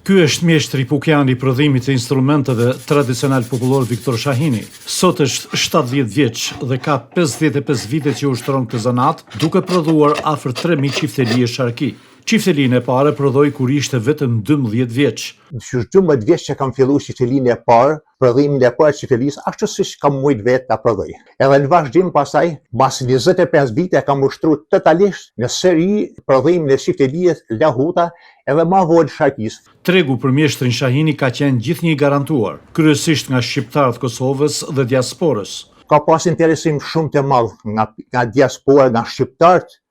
Ky është mjeshtri Pukjani i prodhimit të instrumenteve tradicional popullor Viktor Shahini. Sot është 70 vjeç dhe ka 55 vite që ushtron këtë zanat, duke prodhuar afër 3000 çiftelije sharki. Çiftelinë e parë prodhoi kur ishte vetëm 12 vjeç. Qysh 12 vjeç që kam filluar çiftelinë e parë, prodhimin e parë çiftelisë, ashtu siç kam mujt vetë ta prodhoj. Edhe në vazhdim pasaj, pas 25 vite kam ushtruar totalisht në seri prodhimin e çiftelijës lahuta edhe ma vonë sharkisë. Tregu për mjeshtrin Shahini ka qenë gjithnjë i garantuar, kryesisht nga shqiptarët Kosovës dhe diasporës. Ka pas interesim shumë të madh nga diaspora, nga shqiptarët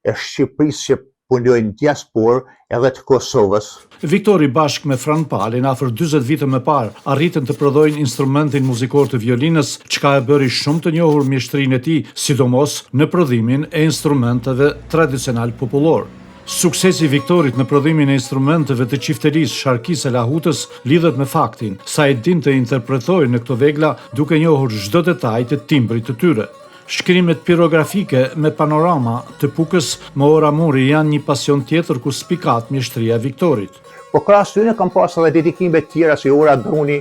e Shqipërisë që punojnë diasporë edhe të Kosovës. Viktori bashkë me Fran Palin, afër 40 vite më parë, arritën të prodhojnë instrumentin muzikor të violinës, çka e bëri shumë të njohur mjeshtrinë e tij, sidomos në prodhimin e instrumenteve tradicional popullor. Suksesi i Viktorit në prodhimin e instrumenteve të çiftelisë sharkisë e lahutës lidhet me faktin sa e dinte të interpretojë në këto vegla duke njohur çdo detaj të timbrit të tyre. Shkrimet pirografike me panorama të Pukës më ora muri janë një pasion tjetër ku spikat mjeshtria e Viktorit. Po krahas tyre kam pas edhe dedikime të tjera si ora droni,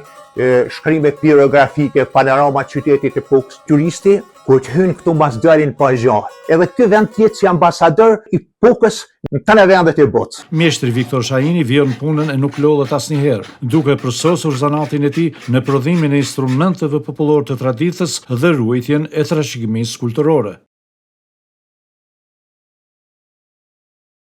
shkrime pirografike, panorama qytetit të Pukës, turisti kur të hynë këtu mbas dalin pa gjë. Edhe ky vend tjetë si ambasador i Pukës në të vendet e botës. Mjeshtri Viktor Shahini vjen punën e nuk lodhet asnjëherë, duke përsosur zanatin e tij në prodhimin e instrumenteve popullor të traditës dhe ruajtjen e trashëgimisë kulturore.